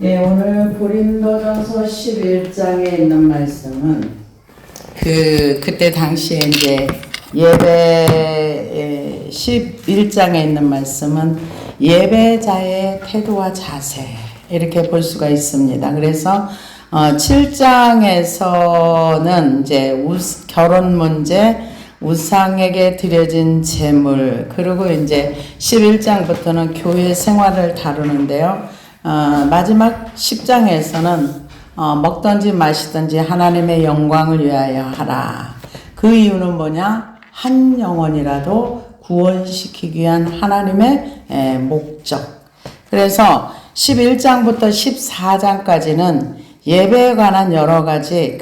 예, 오늘 고린도전서 11장에 있는 말씀은 그때 당시에 이제 예배 11장에 있는 말씀은 예배자의 태도와 자세 이렇게 볼 수가 있습니다. 그래서 7장에서는 이제 결혼 문제, 우상에게 드려진 제물, 그리고 이제 11장부터는 교회 생활을 다루는데요. 마지막 10장에서는 먹든지 마시든지 하나님의 영광을 위하여 하라. 그 이유는 뭐냐? 한 영혼이라도 구원시키기 위한 하나님의 목적. 그래서 11장부터 14장까지는 예배에 관한 여러 가지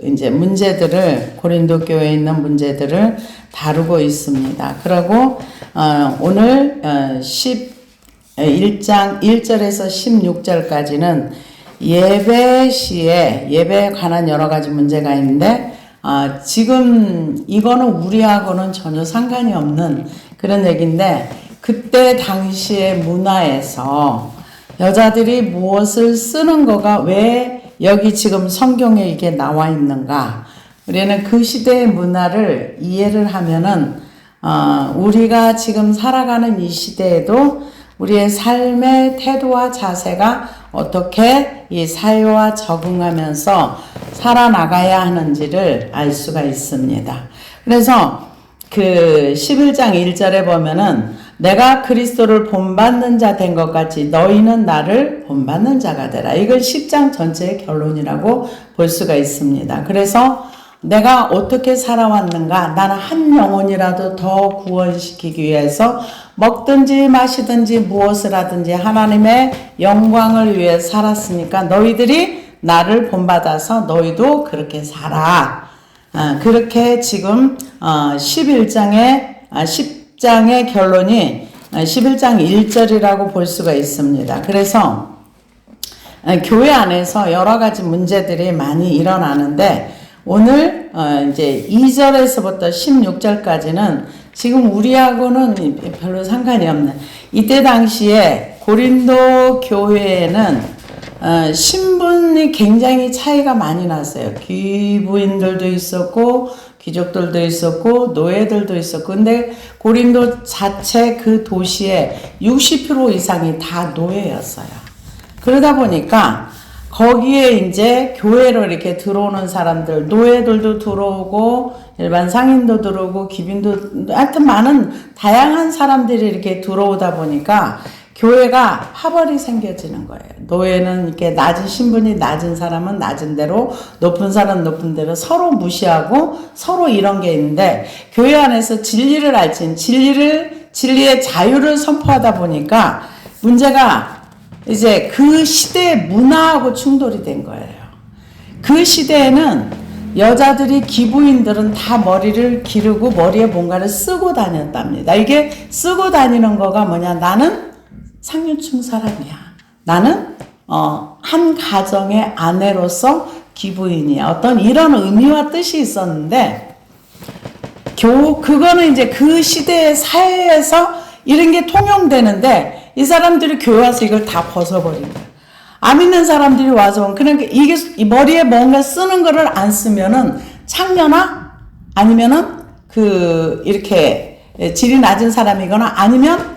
이제 문제들을, 고린도 교회에 있는 문제들을 다루고 있습니다. 그리고 오늘 1장 1절에서 16절까지는 예배 시에 예배에 관한 여러 가지 문제가 있는데, 지금 이거는 우리하고는 전혀 상관이 없는 그런 얘기인데, 그때 당시의 문화에서 여자들이 무엇을 쓰는 거가 왜 여기 지금 성경에 이게 나와 있는가? 우리는 그 시대의 문화를 이해를 하면은, 우리가 지금 살아가는 이 시대에도 우리의 삶의 태도와 자세가 어떻게 이 사회와 적응하면서 살아나가야 하는지를 알 수가 있습니다. 그래서 11장 1절에 보면은 내가 그리스도를 본받는 자 된 것 같이 너희는 나를 본받는 자가 되라. 이건 10장 전체의 결론이라고 볼 수가 있습니다. 그래서 내가 어떻게 살아왔는가? 나는 한 영혼이라도 더 구원시키기 위해서 먹든지 마시든지 무엇을 하든지 하나님의 영광을 위해 살았으니까 너희들이 나를 본받아서 너희도 그렇게 살아. 그렇게 지금 10장의 결론이 11장 1절이라고 볼 수가 있습니다. 그래서 교회 안에서 여러 가지 문제들이 많이 일어나는데, 오늘 이제 2절에서부터 16절까지는 지금 우리하고는 별로 상관이 없는, 이때 당시에 고린도 교회에는 신분이 굉장히 차이가 많이 났어요. 귀부인들도 있었고 귀족들도 있었고 노예들도 있었고, 근데 고린도 자체 그 도시의 60% 이상이 다 노예였어요. 그러다 보니까 거기에 이제 교회로 이렇게 들어오는 사람들, 노예들도 들어오고 일반 상인도 들어오고 귀빈도, 하여튼 많은 다양한 사람들이 이렇게 들어오다 보니까 교회가 파벌이 생겨지는 거예요. 노예는 이렇게 낮은 신분이 낮은 사람은 낮은 대로, 높은 사람은 높은 대로 서로 무시하고 서로 이런 게 있는데, 교회 안에서 진리를 알지, 진리의 자유를 선포하다 보니까 문제가 이제 그 시대의 문화하고 충돌이 된 거예요. 그 시대에는 여자들이, 기부인들은 다 머리를 기르고 머리에 뭔가를 쓰고 다녔답니다. 이게 쓰고 다니는 거가 뭐냐? 나는 상류층 사람이야. 나는 한 가정의 아내로서 기부인이야. 어떤 이런 의미와 뜻이 있었는데, 그거는 이제 그 시대의 사회에서 이런 게 통용되는데, 이 사람들이 교회 와서 이걸 다 벗어버린 거야. 안 믿는 사람들이 와서, 그러니까 이게 머리에 뭔가 쓰는 거를 안 쓰면은 창녀나 아니면은 이렇게 질이 낮은 사람이거나 아니면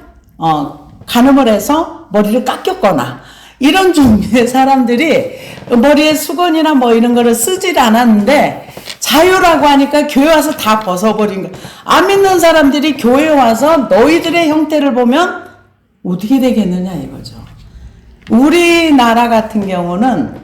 간음을 해서 머리를 깎였거나, 이런 종류의 사람들이 머리에 수건이나 뭐 이런 거를 쓰질 않았는데, 자유라고 하니까 교회 와서 다 벗어버린 거야. 안 믿는 사람들이 교회 와서 너희들의 형태를 보면 어떻게 되겠느냐 이거죠. 우리나라 같은 경우는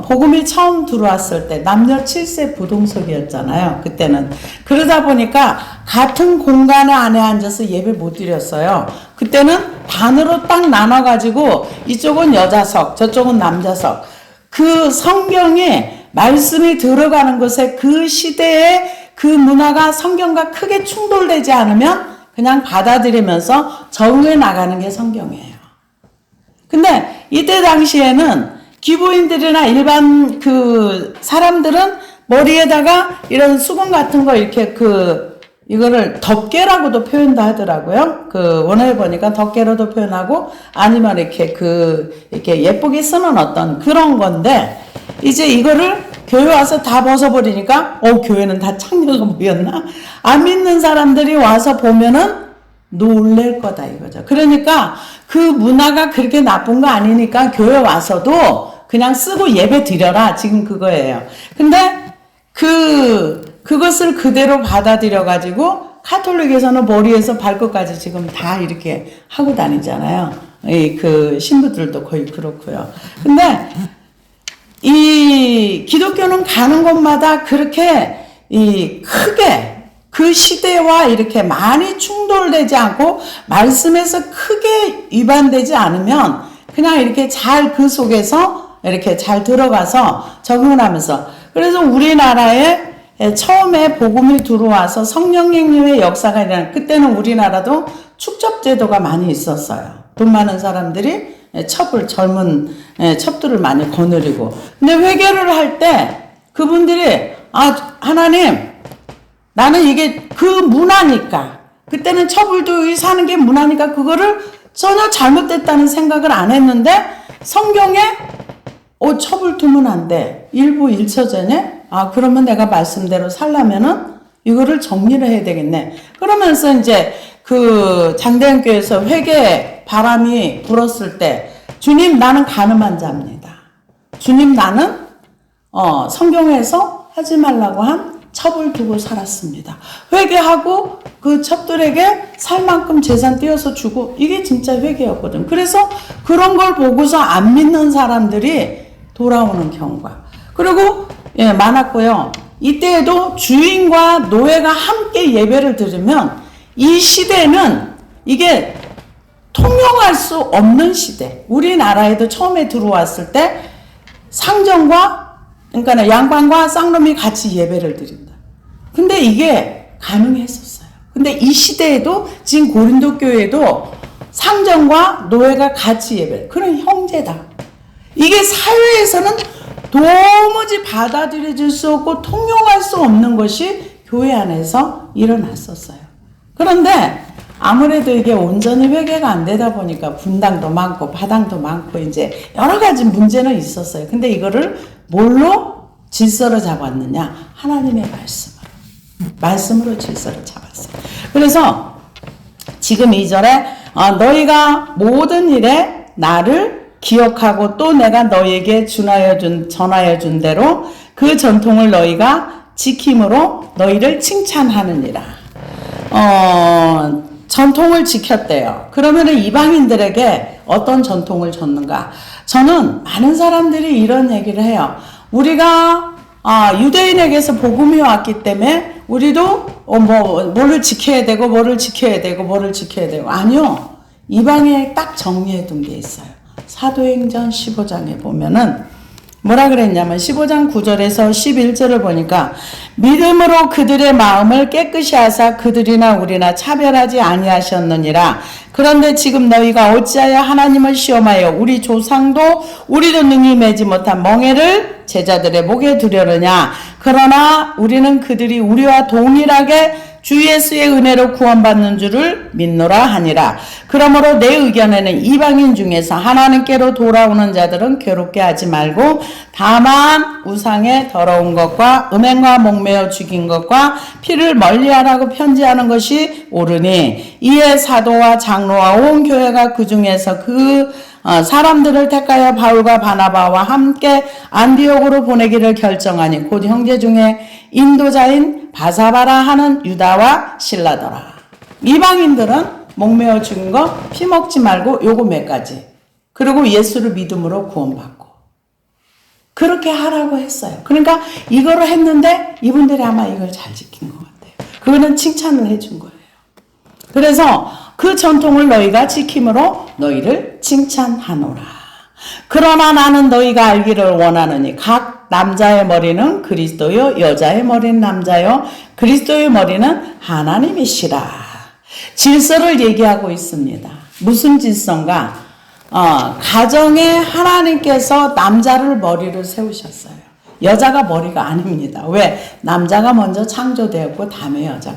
복음이 처음 들어왔을 때 남녀 7세 부동석이었잖아요. 그때는. 그러다 보니까 같은 공간 안에 앉아서 예배 못 드렸어요. 그때는 반으로 딱 나눠가지고 이쪽은 여자석, 저쪽은 남자석. 그 성경에 말씀이 들어가는 것에 그 시대의 그 문화가 성경과 크게 충돌되지 않으면 그냥 받아들이면서 적응해 나가는 게 성경이에요. 근데 이때 당시에는 기부인들이나 일반 사람들은 머리에다가 이런 수건 같은 거 이렇게 이거를 덮개라고도 표현도 하더라고요. 그 원어에 보니까 덮개로도 표현하고 아니면 이렇게 예쁘게 쓰는 어떤 그런 건데 이제 이거를 교회 와서 다 벗어버리니까 교회는 다 창녀가 모였나? 안 믿는 사람들이 와서 보면은 놀랄 거다 이거죠. 그러니까 그 문화가 그렇게 나쁜 거 아니니까 교회 와서도 그냥 쓰고 예배 드려라. 지금 그거예요. 근데 그것을 그대로 받아들여 가지고 카톨릭에서는 머리에서 발끝까지 지금 다 이렇게 하고 다니잖아요. 그 신부들도 거의 그렇고요. 근데 이 기독교는 가는 곳마다 그렇게 크게 그 시대와 이렇게 많이 충돌되지 않고 말씀에서 크게 위반되지 않으면 그냥 이렇게 잘 그 속에서 이렇게 잘 들어가서 적응을 하면서 그래서 우리나라에 처음에 복음이 들어와서 성령님의 역사가 일어나 그때는 우리나라도 축적제도가 많이 있었어요. 돈 많은 사람들이 젊은 첩들을 많이 거느리고 근데 회개를 할 때 그분들이 하나님 나는 이게 그 문화니까 그때는 첩을도 사는 게 문화니까 그거를 전혀 잘못됐다는 생각을 안 했는데 성경에 첩을 두면 안 돼. 일부 일처제네? 그러면 내가 말씀대로 살려면은 이거를 정리를 해야 되겠네. 그러면서 이제 그 장대현 교회에서 회개 바람이 불었을 때 주님 나는 가늠한 자입니다. 주님 나는 성경에서 하지 말라고 한 첩을 두고 살았습니다. 회개하고 그 첩들에게 살 만큼 재산 띄어서 주고 이게 진짜 회개였거든. 그래서 그런 걸 보고서 안 믿는 사람들이 돌아오는 경우가 그리고 많았고요. 이때에도 주인과 노예가 함께 예배를 드리면 이 시대는 이게 통용할 수 없는 시대. 우리나라에도 처음에 들어왔을 때 상정과 그러니까 양반과 쌍놈이 같이 예배를 드린다. 근데 이게 가능했었어요. 근데 이 시대에도 지금 고린도 교회도 상정과 노예가 같이 예배. 그런 형제다. 이게 사회에서는 도무지 받아들여질 수 없고 통용할 수 없는 것이 교회 안에서 일어났었어요. 그런데 아무래도 이게 온전히 회개가 안 되다 보니까 분당도 많고 바당도 많고 이제 여러 가지 문제는 있었어요. 근데 이거를 뭘로 질서를 잡았느냐? 하나님의 말씀으로 질서를 잡았어요. 그래서 지금 2절에 너희가 모든 일에 나를 기억하고 또 내가 너희에게 전하여 준 대로 그 전통을 너희가 지킴으로 너희를 칭찬하느니라. 전통을 지켰대요. 그러면은 이방인들에게 어떤 전통을 줬는가? 저는 많은 사람들이 이런 얘기를 해요. 우리가 유대인에게서 복음이 왔기 때문에 우리도 뭐를 지켜야 되고 뭐를 지켜야 되고 뭐를 지켜야 되고 아니요. 이방에 딱 정리해 둔 게 있어요. 사도행전 15장에 보면은 뭐라 그랬냐면 15장 9절에서 11절을 보니까 믿음으로 그들의 마음을 깨끗이 하사 그들이나 우리나 차별하지 아니하셨느니라. 그런데 지금 너희가 어찌하여 하나님을 시험하여 우리 조상도 우리도 능히 매지 못한 멍에를 제자들의 목에 두려느냐. 그러나 우리는 그들이 우리와 동일하게 주 예수의 은혜로 구원받는 줄을 믿노라 하니라. 그러므로 내 의견에는 이방인 중에서 하나님께로 돌아오는 자들은 괴롭게 하지 말고 다만 우상의 더러운 것과 음행과 목매어 죽인 것과 피를 멀리하라고 편지하는 것이 옳으니 이에 사도와 장로와 온 교회가 그 중에서 사람들을 택하여 바울과 바나바와 함께 안디옥으로 보내기를 결정하니 곧 형제 중에 인도자인 바사바라 하는 유다와 실라더라. 이방인들은 목매어 죽인 거 피 먹지 말고 요거 몇 가지. 그리고 예수를 믿음으로 구원받고. 그렇게 하라고 했어요. 그러니까 이거를 했는데 이분들이 아마 이걸 잘 지킨 것 같아요. 그거는 칭찬을 해준 거예요. 그래서 그 전통을 너희가 지킴으로 너희를 칭찬하노라. 그러나 나는 너희가 알기를 원하느니 각 남자의 머리는 그리스도요 여자의 머리는 남자요 그리스도의 머리는 하나님이시라. 질서를 얘기하고 있습니다. 무슨 질서인가? 가정에 하나님께서 남자를 머리를 세우셨어요. 여자가 머리가 아닙니다. 왜? 남자가 먼저 창조되었고 다음에 여자가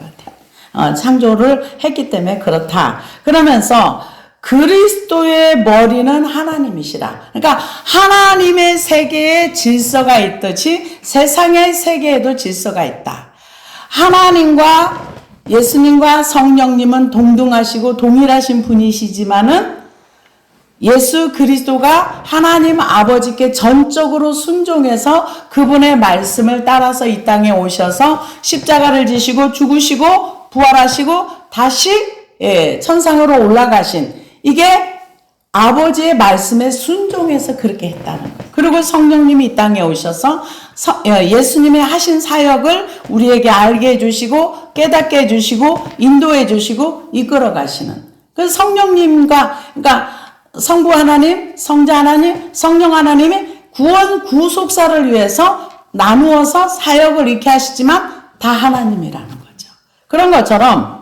창조를 했기 때문에 그렇다. 그러면서 그리스도의 머리는 하나님이시라. 그러니까 하나님의 세계에 질서가 있듯이 세상의 세계에도 질서가 있다. 하나님과 예수님과 성령님은 동등하시고 동일하신 분이시지만은 예수 그리스도가 하나님 아버지께 전적으로 순종해서 그분의 말씀을 따라서 이 땅에 오셔서 십자가를 지시고 죽으시고 부활하시고 다시 천상으로 올라가신, 이게 아버지의 말씀에 순종해서 그렇게 했다는 거예요. 그리고 성령님이 이 땅에 오셔서 예수님의 하신 사역을 우리에게 알게 해주시고 깨닫게 해주시고 인도해 주시고 이끌어 가시는, 그래서 성령님과, 그러니까 성부 하나님, 성자 하나님, 성령 하나님이 구원 구속사를 위해서 나누어서 사역을 이렇게 하시지만 다 하나님이라는 거죠. 그런 것처럼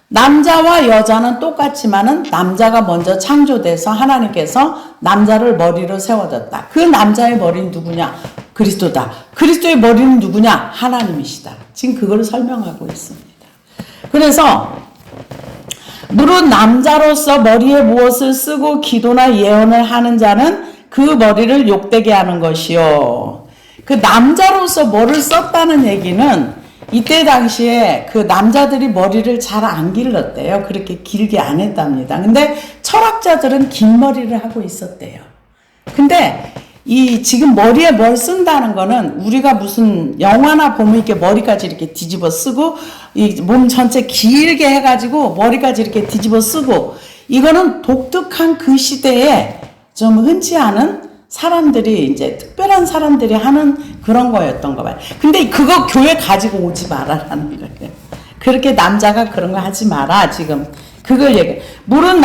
남자와 여자는 똑같지만은 남자가 먼저 창조돼서 하나님께서 남자를 머리로 세워뒀다. 그 남자의 머리는 누구냐? 그리스도다. 그리스도의 머리는 누구냐? 하나님이시다. 지금 그걸 설명하고 있습니다. 그래서 무릇 남자로서 머리에 무엇을 쓰고 기도나 예언을 하는 자는 그 머리를 욕되게 하는 것이요. 그 남자로서 뭐를 썼다는 얘기는 이때 당시에 그 남자들이 머리를 잘 안 길렀대요. 그렇게 길게 안 했답니다. 근데 철학자들은 긴 머리를 하고 있었대요. 근데 이 지금 머리에 뭘 쓴다는 거는 우리가 무슨 영화나 보면 이렇게 머리까지 이렇게 뒤집어 쓰고 이 몸 전체 길게 해가지고 머리까지 이렇게 뒤집어 쓰고, 이거는 독특한 그 시대에 좀 흔치 않은 사람들이, 이제 특별한 사람들이 하는 그런 거였던 거 봐요. 근데 그거 교회 가지고 오지 말아라는 거예요. 그렇게 남자가 그런 거 하지 마라. 지금 그걸 얘기해. 물은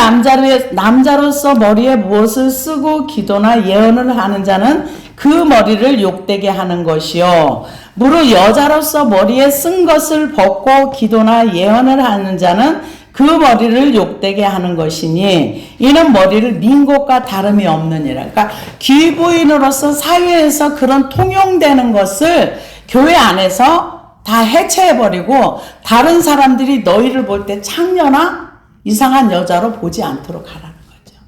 남자로서 머리에 무엇을 쓰고 기도나 예언을 하는 자는 그 머리를 욕되게 하는 것이요. 무릇 여자로서 머리에 쓴 것을 벗고 기도나 예언을 하는 자는 그 머리를 욕되게 하는 것이니 이는 머리를 민 것과 다름이 없느니라. 그러니까 귀부인으로서 사회에서 그런 통용되는 것을 교회 안에서 다 해체해버리고 다른 사람들이 너희를 볼 때 창녀나 이상한 여자로 보지 않도록 하라는 거죠.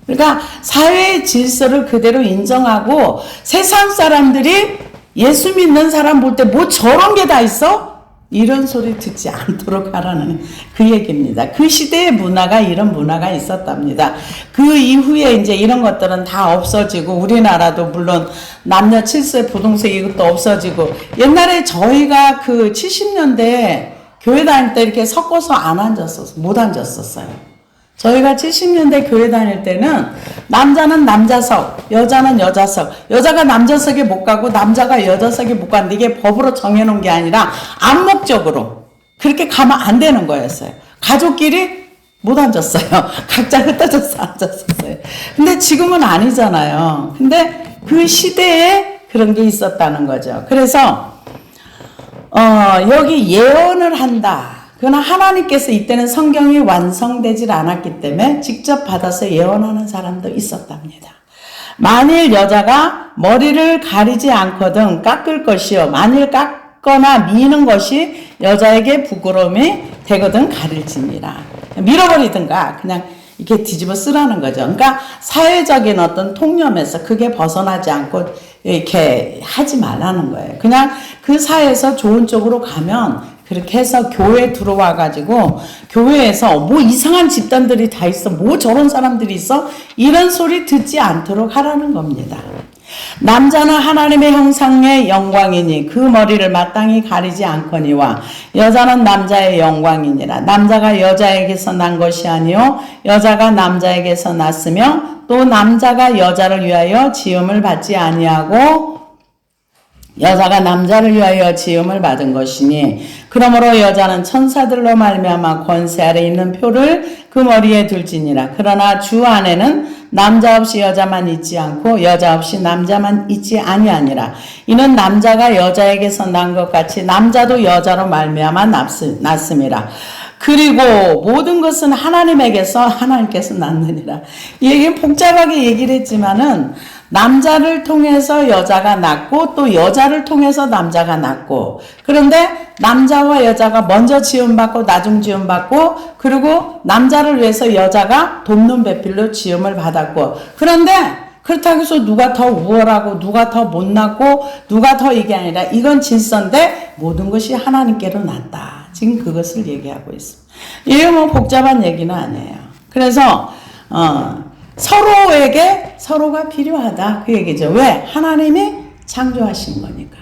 그러니까 사회의 질서를 그대로 인정하고 세상 사람들이 예수 믿는 사람 볼 때 뭐 저런 게 다 있어? 이런 소리 듣지 않도록 하라는 그 얘기입니다. 그 시대의 문화가 이런 문화가 있었답니다. 그 이후에 이제 이런 것들은 다 없어지고 우리나라도 물론 남녀 7세 부동세 이것도 없어지고, 옛날에 저희가 그 70년대 교회 다닐 때 이렇게 섞어서 못 앉았었어요. 저희가 70년대 교회 다닐 때는 남자는 남자석, 여자는 여자석, 여자가 남자석에 못 가고 남자가 여자석에 못 가는데 이게 법으로 정해놓은 게 아니라 암묵적으로 그렇게 가면 안 되는 거였어요. 가족끼리 못 앉았어요. 각자 흩어져서 앉았었어요. 근데 지금은 아니잖아요. 근데 그 시대에 그런 게 있었다는 거죠. 그래서 여기 예언을 한다. 그러나 하나님께서 이때는 성경이 완성되질 않았기 때문에 직접 받아서 예언하는 사람도 있었답니다. 만일 여자가 머리를 가리지 않거든 깎을 것이요. 만일 깎거나 미는 것이 여자에게 부끄러움이 되거든 가릴지니라. 밀어버리든가 그냥 이렇게 뒤집어 쓰라는 거죠. 그러니까 사회적인 어떤 통념에서 그게 벗어나지 않고 이렇게 하지 말라는 거예요. 그냥 그 사회에서 좋은 쪽으로 가면 그렇게 해서 교회 들어와 가지고 교회에서 뭐 이상한 집단들이 다 있어, 뭐 저런 사람들이 있어, 이런 소리 듣지 않도록 하라는 겁니다. 남자는 하나님의 형상의 영광이니 그 머리를 마땅히 가리지 않거니와 여자는 남자의 영광이니라. 남자가 여자에게서 난 것이 아니요 여자가 남자에게서 났으며 또 남자가 여자를 위하여 지음을 받지 아니하고 여자가 남자를 위하여 지음을 받은 것이니 그러므로 여자는 천사들로 말미암아 권세 아래 있는 표를 그 머리에 둘지니라. 그러나 주 안에는 남자 없이 여자만 있지 않고 여자 없이 남자만 있지 아니하니라. 이는 남자가 여자에게서 난 것 같이 남자도 여자로 말미암아 났음이라. 그리고 모든 것은 하나님께서 낳느니라. 이 얘기는 복잡하게 얘기를 했지만은 남자를 통해서 여자가 낳고 또 여자를 통해서 남자가 낳고 그런데 남자와 여자가 먼저 지음받고 나중 지음받고 그리고 남자를 위해서 여자가 돕는 배필로 지음을 받았고 그런데 그렇다고 해서 누가 더 우월하고 누가 더 못났고 누가 더 이게 아니라 이건 질서인데 모든 것이 하나님께로 났다. 지금 그것을 얘기하고 있습니다. 이게 뭐 복잡한 얘기는 아니에요. 그래서 서로에게 서로가 필요하다 그 얘기죠. 왜? 하나님이 창조하신 거니까.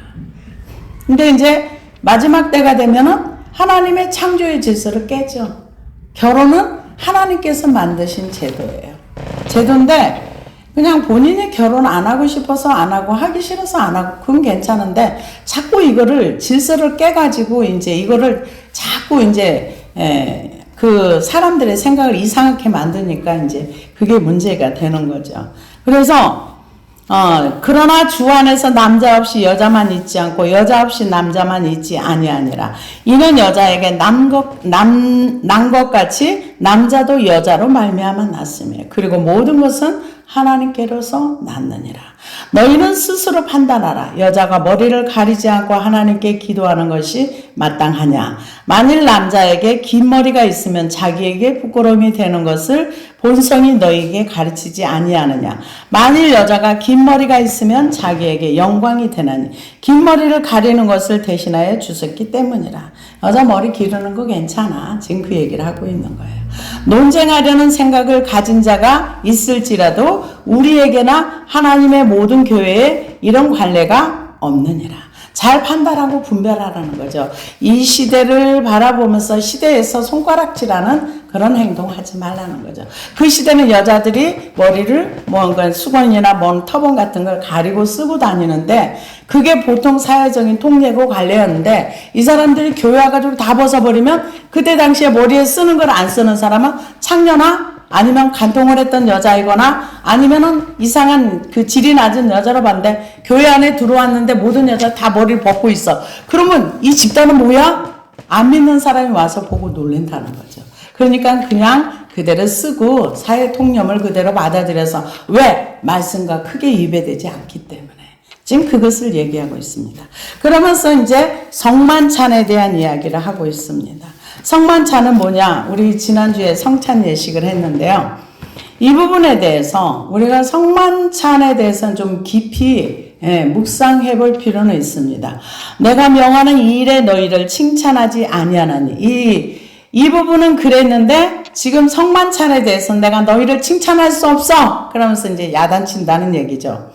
근데 이제 마지막 때가 되면은 하나님의 창조의 질서를 깨죠. 결혼은 하나님께서 만드신 제도예요. 제도인데 그냥 본인이 결혼 안 하고 싶어서 안 하고 하기 싫어서 안 하고 그건 괜찮은데 자꾸 이거를 질서를 깨가지고 이제 이거를 자꾸 이제 그 사람들의 생각을 이상하게 만드니까 이제 그게 문제가 되는 거죠. 그래서 그러나 주 안에서 남자 없이 여자만 있지 않고 여자 없이 남자만 있지 아니하니라. 이는 여자에게 난 것 같이 남자도 여자로 말미암아 났으며 그리고 모든 것은 하나님께로서 났느니라. 너희는 스스로 판단하라. 여자가 머리를 가리지 않고 하나님께 기도하는 것이 마땅하냐. 만일 남자에게 긴 머리가 있으면 자기에게 부끄러움이 되는 것을 본성이 너희에게 가르치지 아니하느냐. 만일 여자가 긴 머리가 있으면 자기에게 영광이 되나니 긴 머리를 가리는 것을 대신하여 주셨기 때문이라. 여자 머리 기르는 거 괜찮아. 지금 그 얘기를 하고 있는 거예요. 논쟁하려는 생각을 가진 자가 있을지라도 우리에게나 하나님의 모든 교회에 이런 관례가 없느니라. 잘 판단하고 분별하라는 거죠. 이 시대를 바라보면서 시대에서 손가락질하는 그런 행동하지 말라는 거죠. 그 시대는 여자들이 머리를 뭔가 수건이나 뭔 터번 같은 걸 가리고 쓰고 다니는데 그게 보통 사회적인 통례고 관례였는데 이 사람들이 교회 와가지고 다 벗어버리면 그때 당시에 머리에 쓰는 걸 안 쓰는 사람은 창녀나 아니면 간통을 했던 여자이거나 아니면은 이상한 그 질이 낮은 여자로 봤는데 교회 안에 들어왔는데 모든 여자 다 머리를 벗고 있어. 그러면 이 집단은 뭐야? 안 믿는 사람이 와서 보고 놀란다는 거죠. 그러니까 그냥 그대로 쓰고 사회 통념을 그대로 받아들여서 왜? 말씀과 크게 위배되지 않기 때문에. 지금 그것을 얘기하고 있습니다. 그러면서 이제 성만찬에 대한 이야기를 하고 있습니다. 성만찬은 뭐냐? 우리 지난주에 성찬 예식을 했는데요. 이 부분에 대해서 우리가 성만찬에 대해서는 좀 깊이 묵상해 볼 필요는 있습니다. 내가 명하는 이 일에 너희를 칭찬하지 아니하나니 이 부분은 그랬는데 지금 성만찬에 대해서 내가 너희를 칭찬할 수 없어. 그러면서 이제 야단친다는 얘기죠.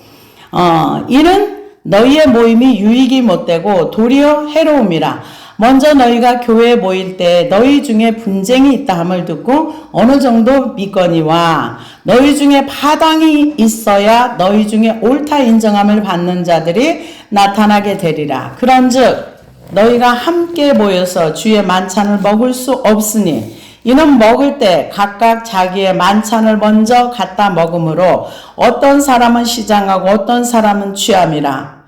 이는 너희의 모임이 유익이 못되고 도리어 해로움이라. 먼저 너희가 교회에 모일 때 너희 중에 분쟁이 있다 함을 듣고 어느 정도 믿거니와 너희 중에 파당이 있어야 너희 중에 옳다 인정함을 받는 자들이 나타나게 되리라. 그런즉 너희가 함께 모여서 주의 만찬을 먹을 수 없으니 이는 먹을 때 각각 자기의 만찬을 먼저 갖다 먹으므로 어떤 사람은 시장하고 어떤 사람은 취함이라.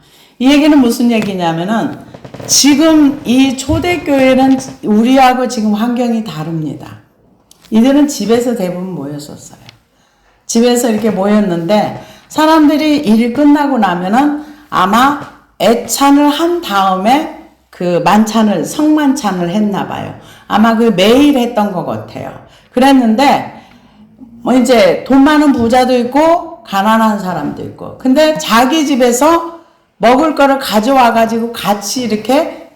이 얘기는 무슨 얘기냐면은 지금 이 초대교회는 우리하고 지금 환경이 다릅니다. 이들은 집에서 대부분 모였었어요. 집에서 이렇게 모였는데 사람들이 일이 끝나고 나면은 아마 애찬을 한 다음에 그 만찬을 성만찬을 했나 봐요. 아마 그 매일 했던 것 같아요. 그랬는데 뭐 이제 돈 많은 부자도 있고 가난한 사람도 있고 근데 자기 집에서 먹을 거를 가져와 가지고 같이 이렇게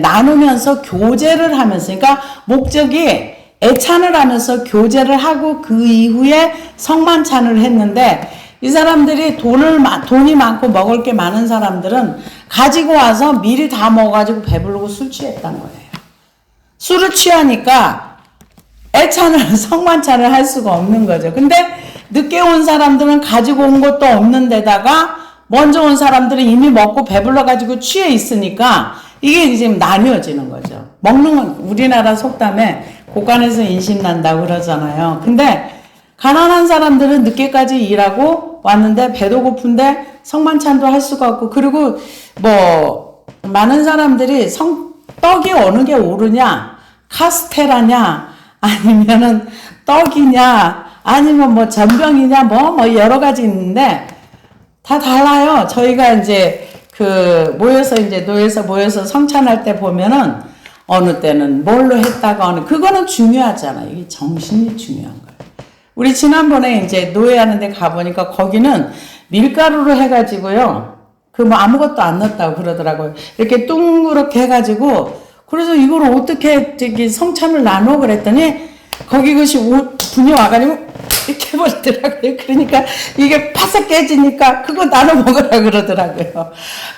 나누면서 교제를 하면서 그러니까 목적이 애찬을 하면서 교제를 하고 그 이후에 성만찬을 했는데 이 사람들이 돈이 많고 먹을 게 많은 사람들은 가지고 와서 미리 다 먹어가지고 배부르고 술 취했단 거예요. 술을 취하니까 애찬을 성만찬을 할 수가 없는 거죠. 근데 늦게 온 사람들은 가지고 온 것도 없는 데다가 먼저 온 사람들은 이미 먹고 배불러가지고 취해 있으니까 이게 지금 나뉘어지는 거죠. 먹는 건 우리나라 속담에 고간에서 인심 난다고 그러잖아요. 근데 가난한 사람들은 늦게까지 일하고 왔는데 배도 고픈데 성만찬도 할 수가 없고 그리고 뭐 많은 사람들이 떡이 어느 게 오르냐 카스테라냐 아니면은 떡이냐 아니면 뭐 전병이냐 뭐 여러 가지 있는데 다 달라요. 저희가 이제 모여서 이제 노예에서 모여서 성찬할 때 보면은 어느 때는 뭘로 했다가 그거는 중요하잖아요. 이게 정신이 중요한 거예요. 우리 지난번에 이제 노예하는 데 가보니까 거기는 밀가루로 해가지고요. 뭐 아무것도 안 넣었다고 그러더라고요. 이렇게 둥그렇게 해가지고, 그래서 이걸 어떻게 성찬을 나눠 그랬더니, 거기 그것이 분이 와가지고, 이렇게 해버리더라고요. 그러니까 이게 파삭 깨지니까 그거 나눠 먹으라 그러더라고요.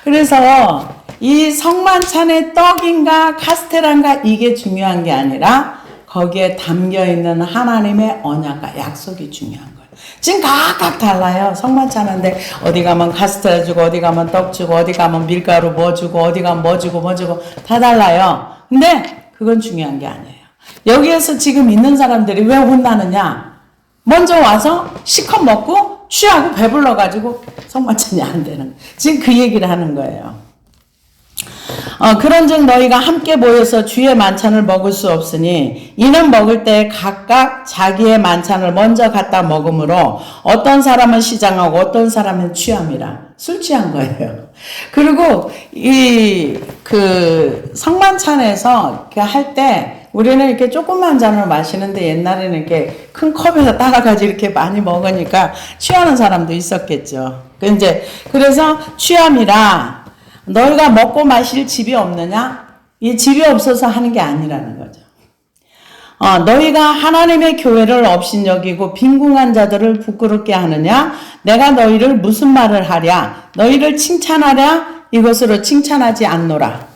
그래서 이 성만찬의 떡인가 카스테라인가 이게 중요한 게 아니라, 거기에 담겨있는 하나님의 언약과 약속이 중요한 거예요. 지금 각각 달라요. 성만찬하는데 어디 가면 카스테라 주고 어디 가면 떡 주고 어디 가면 밀가루 뭐 주고 어디 가면 뭐 주고 다 달라요. 근데 그건 중요한 게 아니에요. 여기에서 지금 있는 사람들이 왜 혼나느냐? 먼저 와서 시컷 먹고 취하고 배불러가지고 성만찬이 안 되는 거예요. 지금 그 얘기를 하는 거예요. 그런즉 너희가 함께 모여서 주의 만찬을 먹을 수 없으니 이는 먹을 때 각각 자기의 만찬을 먼저 갖다 먹으므로 어떤 사람은 시장하고 어떤 사람은 취함이라. 술 취한 거예요. 그리고 성만찬에서 할 때 우리는 이렇게 조그만 잔을 마시는데 옛날에는 이렇게 큰 컵에서 따라가지고 이렇게 많이 먹으니까 취하는 사람도 있었겠죠. 그래서 취함이라. 너희가 먹고 마실 집이 없느냐? 이 집이 없어서 하는 게 아니라는 거죠. 너희가 하나님의 교회를 업신여기고 빈궁한 자들을 부끄럽게 하느냐? 내가 너희를 무슨 말을 하랴? 너희를 칭찬하랴? 이것으로 칭찬하지 않노라.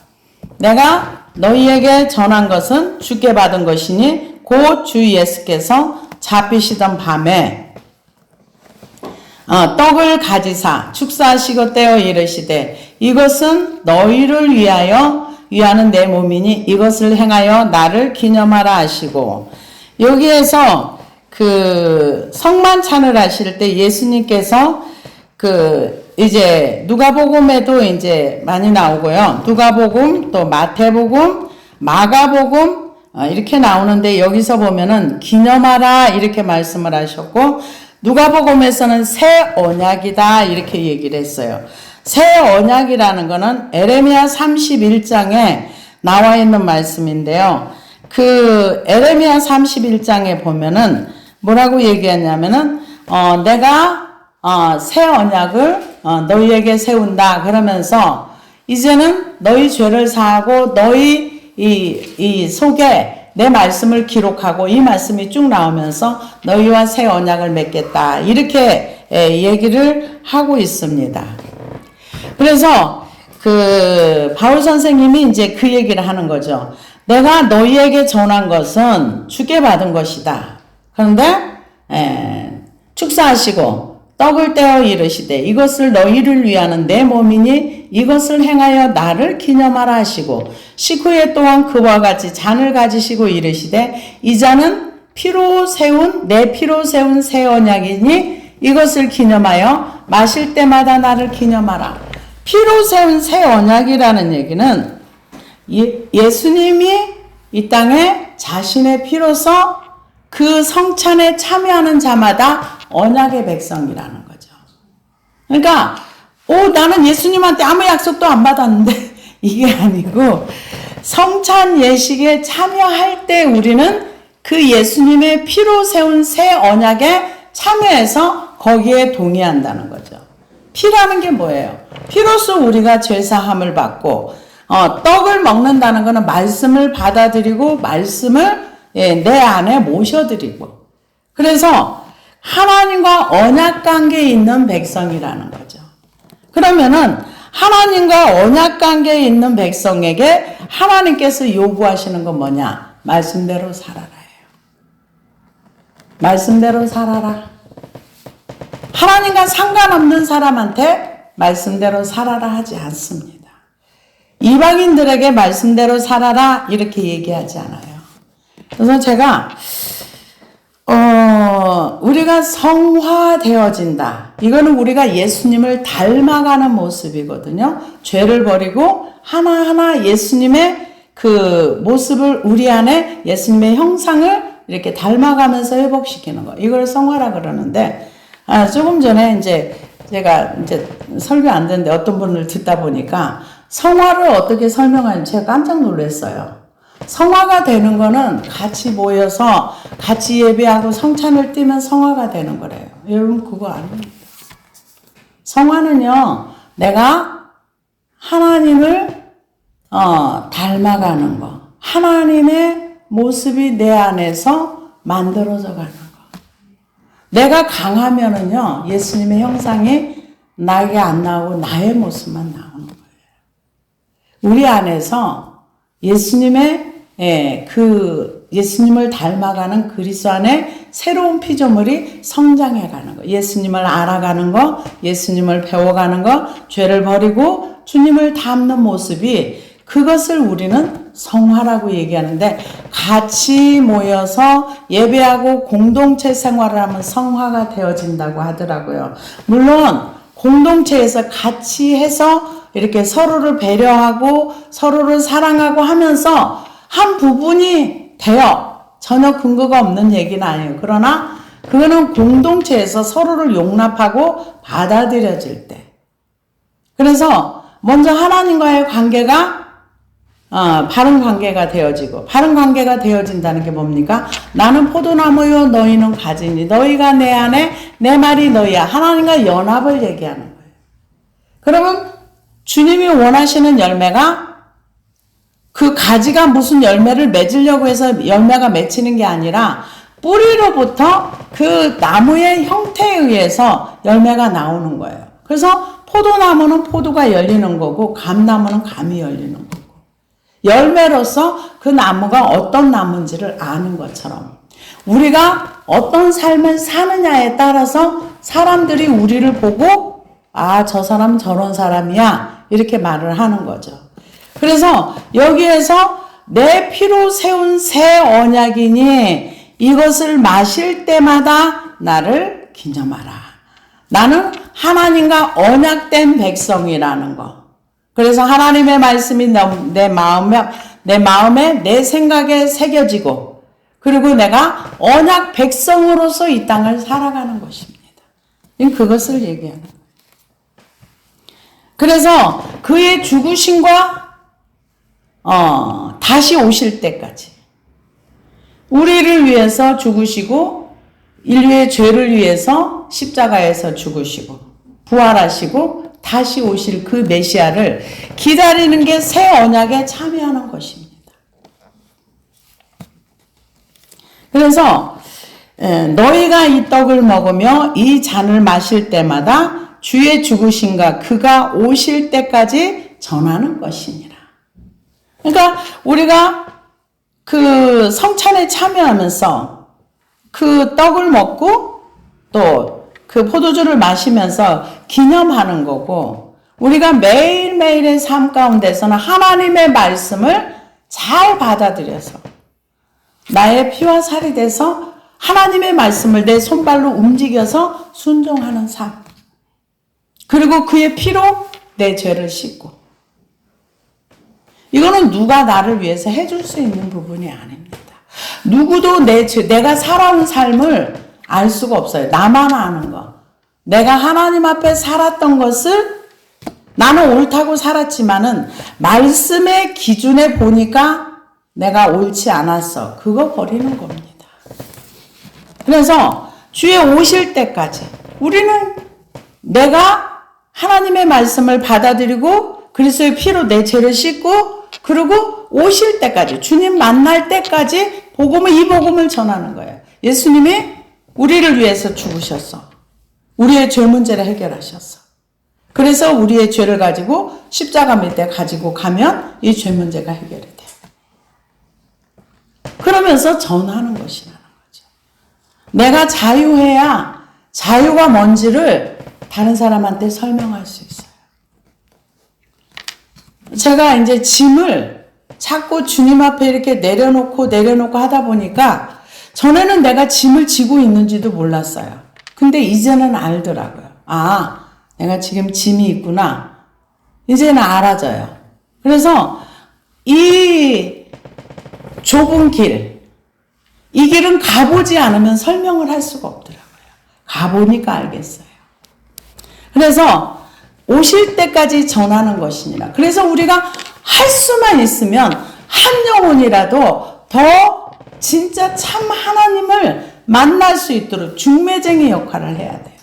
내가 너희에게 전한 것은 주께 받은 것이니 곧 주 예수께서 잡히시던 밤에 떡을 가지사 축사하시고 떼어 이르시되 이것은 너희를 위하는 내 몸이니 이것을 행하여 나를 기념하라 하시고, 여기에서 성만찬을 하실 때 예수님께서 이제 누가복음에도 이제 많이 나오고요. 누가복음 또 마태복음 마가복음 이렇게 나오는데 여기서 보면은 기념하라 이렇게 말씀을 하셨고, 누가복음에서는 새 언약이다 이렇게 얘기를 했어요. 새 언약이라는 거는 에레미야 31장에 나와 있는 말씀인데요. 에레미야 31장에 보면은 뭐라고 얘기했냐면은 내가 새 언약을 너희에게 세운다 그러면서 이제는 너희 죄를 사하고 너희 이 속에 내 말씀을 기록하고 이 말씀이 쭉 나오면서 너희와 새 언약을 맺겠다 이렇게 얘기를 하고 있습니다. 그래서 바울 선생님이 이제 그 얘기를 하는 거죠. 내가 너희에게 전한 것은 주께 받은 것이다. 그런데 축사하시고 떡을 떼어 이르시되 이것을 너희를 위하는 내 몸이니 이것을 행하여 나를 기념하라 하시고, 식후에 또한 그와 같이 잔을 가지시고 이르시되 이 잔은 내 피로 세운 새 언약이니 이것을 기념하여 마실 때마다 나를 기념하라. 피로 세운 새 언약이라는 얘기는 예수님이 이 땅에 자신의 피로서 그 성찬에 참여하는 자마다 언약의 백성이라는 거죠. 그러니까 나는 예수님한테 아무 약속도 안 받았는데 이게 아니고 성찬 예식에 참여할 때 우리는 그 예수님의 피로 세운 새 언약에 참여해서 거기에 동의한다는 거죠. 피라는 게 뭐예요? 피로써 우리가 죄사함을 받고 떡을 먹는다는 것은 말씀을 받아들이고 말씀을 내 안에 모셔드리고, 그래서 하나님과 언약 관계에 있는 백성이라는 거죠. 그러면은 하나님과 언약 관계에 있는 백성에게 하나님께서 요구하시는 건 뭐냐? 말씀대로 살아라예요. 말씀대로 살아라. 하나님과 상관없는 사람한테 말씀대로 살아라 하지 않습니다. 이방인들에게 말씀대로 살아라 이렇게 얘기하지 않아요. 그래서 제가 우리가 성화되어진다. 이거는 우리가 예수님을 닮아가는 모습이거든요. 죄를 버리고 하나하나 예수님의 그 모습을 우리 안에 예수님의 형상을 이렇게 닮아가면서 회복시키는 거. 이걸 성화라 그러는데, 조금 전에 이제 제가 이제 설교 안 되는데 어떤 분을 듣다 보니까 성화를 어떻게 설명하는지 제가 깜짝 놀랐어요. 성화가 되는 거는 같이 모여서 같이 예배하고 성찬을 띠면 성화가 되는 거래요. 여러분 그거 아닙니까? 성화는요, 내가 하나님을 닮아가는 거, 하나님의 모습이 내 안에서 만들어져 가는 거. 내가 강하면은요, 예수님의 형상이 나에게 안 나오고 나의 모습만 나오는 거예요. 우리 안에서 예수님을 닮아가는 그리스도 안에 새로운 피조물이 성장해 가는 거. 예수님을 알아가는 거, 예수님을 배워가는 거, 죄를 버리고 주님을 닮는 모습이, 그것을 우리는 성화라고 얘기하는데, 같이 모여서 예배하고 공동체 생활을 하면 성화가 되어진다고 하더라고요. 물론 공동체에서 같이 해서 이렇게 서로를 배려하고 서로를 사랑하고 하면서 한 부분이 돼요. 전혀 근거가 없는 얘기는 아니에요. 그러나 그거는 공동체에서 서로를 용납하고 받아들여질 때. 그래서 먼저 하나님과의 관계가 바른 관계가 되어지고, 바른 관계가 되어진다는 게 뭡니까? 나는 포도나무요 너희는 가지니 너희가 내 안에 내 말이 너희야. 하나님과 연합을 얘기하는 거예요. 그러면 주님이 원하시는 열매가, 그 가지가 무슨 열매를 맺으려고 해서 열매가 맺히는 게 아니라 뿌리로부터 그 나무의 형태에 의해서 열매가 나오는 거예요. 그래서 포도나무는 포도가 열리는 거고 감나무는 감이 열리는 거고, 열매로서 그 나무가 어떤 나무인지를 아는 것처럼 우리가 어떤 삶을 사느냐에 따라서 사람들이 우리를 보고 저 사람은 저런 사람이야 이렇게 말을 하는 거죠. 그래서 여기에서 내 피로 세운 새 언약이니 이것을 마실 때마다 나를 기념하라. 나는 하나님과 언약된 백성이라는 거. 그래서 하나님의 말씀이 내 마음에 내 생각에 새겨지고, 그리고 내가 언약 백성으로서 이 땅을 살아가는 것입니다. 그것을 얘기하는 거예요. 그래서 그의 죽으심과 다시 오실 때까지 우리를 위해서 죽으시고 인류의 죄를 위해서 십자가에서 죽으시고 부활하시고 다시 오실 그 메시아를 기다리는 게 새 언약에 참여하는 것입니다. 그래서 너희가 이 떡을 먹으며 이 잔을 마실 때마다 주의 죽으심과 그가 오실 때까지 전하는 것이니라. 그러니까 우리가 그 성찬에 참여하면서 그 떡을 먹고 또 그 포도주를 마시면서 기념하는 거고, 우리가 매일매일의 삶 가운데서는 하나님의 말씀을 잘 받아들여서 나의 피와 살이 돼서 하나님의 말씀을 내 손발로 움직여서 순종하는 삶, 그리고 그의 피로 내 죄를 씻고, 이거는 누가 나를 위해서 해줄 수 있는 부분이 아닙니다. 누구도 내가 살아온 삶을 알 수가 없어요. 나만 아는 거. 내가 하나님 앞에 살았던 것을 나는 옳다고 살았지만은 말씀의 기준에 보니까 내가 옳지 않았어. 그거 버리는 겁니다. 그래서 주의 오실 때까지 우리는 내가 하나님의 말씀을 받아들이고 그리스도의 피로 내 죄를 씻고, 그리고 오실 때까지, 주님 만날 때까지 이 복음을 전하는 거예요. 예수님이 우리를 위해서 죽으셨어. 우리의 죄 문제를 해결하셨어. 그래서 우리의 죄를 가지고 십자가 밑에 가지고 가면 이 죄 문제가 해결이 돼요. 그러면서 전하는 것이라는 거죠. 내가 자유해야 자유가 뭔지를 다른 사람한테 설명할 수 있어요. 제가 이제 짐을 자꾸 주님 앞에 이렇게 내려놓고 하다 보니까 전에는 내가 짐을 지고 있는지도 몰랐어요. 근데 이제는 알더라고요. 내가 지금 짐이 있구나. 이제는 알아져요. 그래서 이 좁은 길, 이 길은 가보지 않으면 설명을 할 수가 없더라고요. 가보니까 알겠어요. 그래서 오실 때까지 전하는 것이니라. 그래서 우리가 할 수만 있으면 한 영혼이라도 더 진짜 참 하나님을 만날 수 있도록 중매쟁이 역할을 해야 돼요.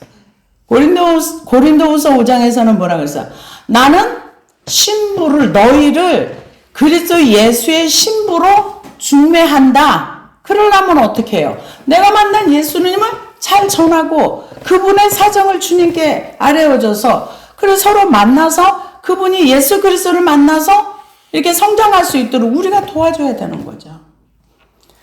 고린도후서 5장에서는 뭐라 그랬어요? 나는 신부를, 너희를 그리스도 예수의 신부로 중매한다. 그러려면 어떻게 해요? 내가 만난 예수님을 잘 전하고 그분의 사정을 주님께 아뢰어줘서 그리고 서로 만나서 그분이 예수 그리스도를 만나서 이렇게 성장할 수 있도록 우리가 도와줘야 되는 거죠.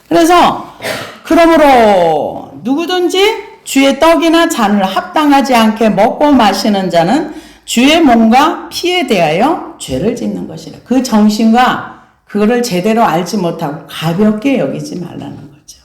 그래서 그러므로 누구든지 주의 떡이나 잔을 합당하지 않게 먹고 마시는 자는 주의 몸과 피에 대하여 죄를 짓는 것이라. 그 정신과 그거를 제대로 알지 못하고 가볍게 여기지 말라는 거죠.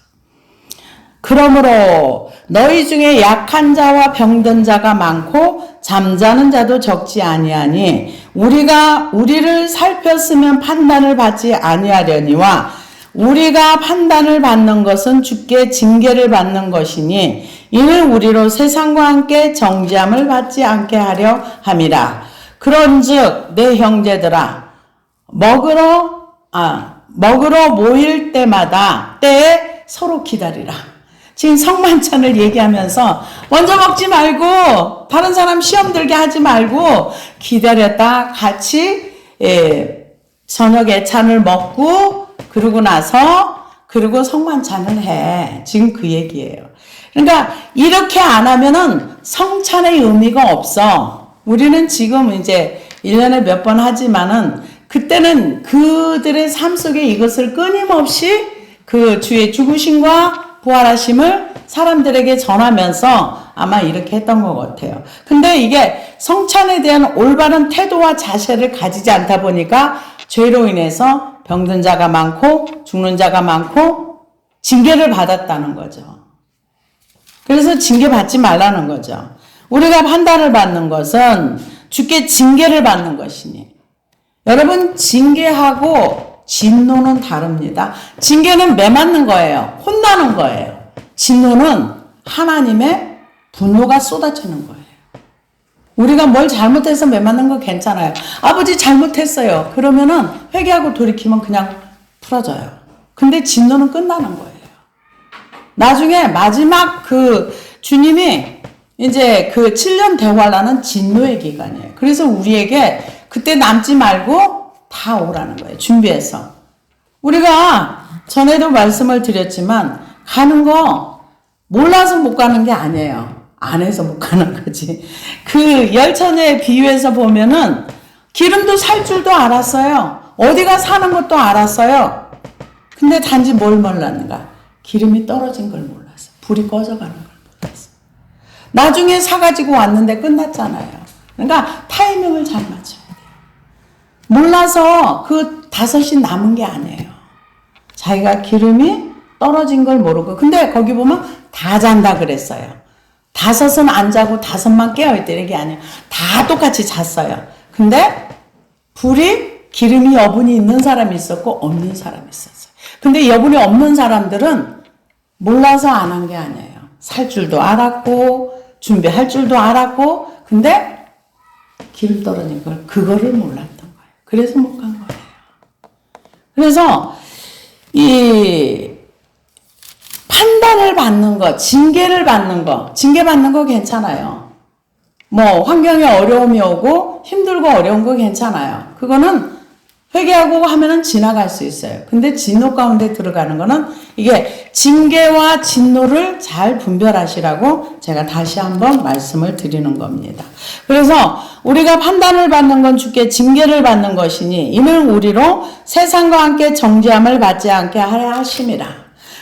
그러므로 너희 중에 약한 자와 병든 자가 많고 잠자는 자도 적지 아니하니 우리가 우리를 살폈으면 판단을 받지 아니하려니와 우리가 판단을 받는 것은 주께 징계를 받는 것이니 이는 우리로 세상과 함께 정죄함을 받지 않게 하려 함이라. 그런즉 내 형제들아 먹으러 모일 때에 서로 기다리라. 지금 성만찬을 얘기하면서 먼저 먹지 말고 다른 사람 시험 들게 하지 말고 기다렸다 같이 저녁 예찬을 먹고 그러고 나서 그리고 성만찬을 해. 지금 그 얘기예요. 그러니까 이렇게 안 하면은 성찬의 의미가 없어. 우리는 지금 이제 1년에 몇 번 하지만은 그때는 그들의 삶 속에 이것을 끊임없이 그 주의 죽으심과 부활하심을 사람들에게 전하면서 아마 이렇게 했던 것 같아요. 근데 이게 성찬에 대한 올바른 태도와 자세를 가지지 않다 보니까 죄로 인해서 병든 자가 많고 죽는 자가 많고 징계를 받았다는 거죠. 그래서 징계받지 말라는 거죠. 우리가 판단을 받는 것은 주께 징계를 받는 것이니. 여러분, 징계하고 진노는 다릅니다. 징계는 매맞는 거예요. 혼나는 거예요. 진노는 하나님의 분노가 쏟아지는 거예요. 우리가 뭘 잘못해서 매맞는 거 괜찮아요. 아버지 잘못했어요. 그러면은 회개하고 돌이키면 그냥 풀어져요. 근데 진노는 끝나는 거예요. 나중에 마지막 그 주님이 이제 그 7년 대환란은 진노의 기간이에요. 그래서 우리에게 그때 남지 말고 다 오라는 거예요. 준비해서. 우리가 전에도 말씀을 드렸지만 가는 거 몰라서 못 가는 게 아니에요. 안 해서 못 가는 거지. 그 열처녀의 비유에서 보면은 기름도 살 줄도 알았어요. 어디가 사는 것도 알았어요. 근데 단지 뭘 몰랐는가? 기름이 떨어진 걸 몰랐어. 불이 꺼져가는 걸 몰랐어. 나중에 사가지고 왔는데 끝났잖아요. 그러니까 타이밍을 잘 맞춰야 돼요. 몰라서 그 5이 남은 게 아니에요. 자기가 기름이 떨어진 걸 모르고. 근데 거기 보면 다 잔다 그랬어요. 5은 안 자고 5만 깨어있대. 이게 아니에요. 다 똑같이 잤어요. 근데 기름이 여분이 있는 사람이 있었고 없는 사람이 있었어요. 근데 여분이 없는 사람들은 몰라서 안 한 게 아니에요. 살 줄도 알았고 준비할 줄도 알았고 근데 기름 떨어진 걸 그거를 몰랐던 거예요. 그래서 못 간 거예요. 그래서 이 판단을 받는 거, 징계를 받는 거, 징계받는 거 괜찮아요. 뭐 환경에 어려움이 오고 힘들고 어려운 거 괜찮아요. 그거는 회개하고 하면은 지나갈 수 있어요. 근데 진노 가운데 들어가는 거는 이게 징계와 진노를 잘 분별하시라고 제가 다시 한번 말씀을 드리는 겁니다. 그래서 우리가 판단을 받는 건 주께 징계를 받는 것이니 이는 우리로 세상과 함께 정죄함을 받지 않게 하려 하심이라.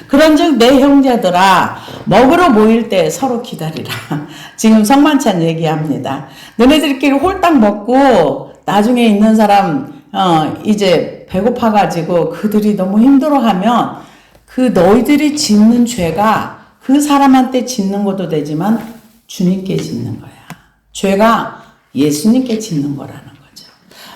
그런즉 내 형제들아 먹으러 모일 때 서로 기다리라. 지금 성만찬 얘기합니다. 너네들끼리 홀딱 먹고 나중에 있는 사람 이제 배고파가지고 그들이 너무 힘들어하면 그 너희들이 짓는 죄가 그 사람한테 짓는 것도 되지만 주님께 짓는 거야. 죄가 예수님께 짓는 거라는 거죠.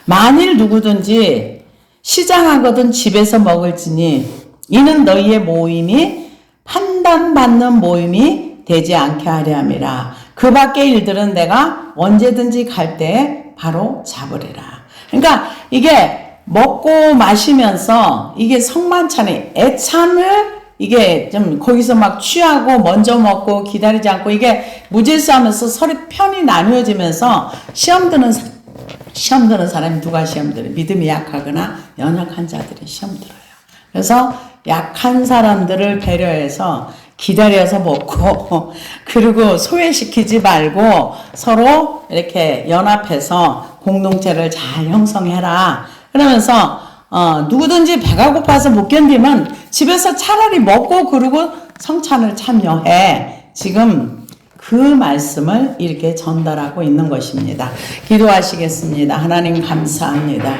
만일 누구든지 시장하거든 집에서 먹을지니 이는 너희의 모임이 판단받는 모임이 되지 않게 하려 함이라. 그 밖의 일들은 내가 언제든지 갈 때에 바로 잡으리라. 그러니까 이게 먹고 마시면서 이게 성만찬이 애찬을 이게 좀 거기서 막 취하고 먼저 먹고 기다리지 않고 이게 무질서하면서 서로 편이 나누어지면서 시험 드는 사람이 누가 시험 들어요? 믿음이 약하거나 연약한 자들이 시험 들어요. 그래서 약한 사람들을 배려해서 기다려서 먹고 그리고 소외시키지 말고 서로 이렇게 연합해서 공동체를 잘 형성해라. 그러면서 누구든지 배가 고파서 못 견디면 집에서 차라리 먹고 그러고 성찬을 참여해. 지금 그 말씀을 이렇게 전달하고 있는 것입니다. 기도하시겠습니다. 하나님 감사합니다.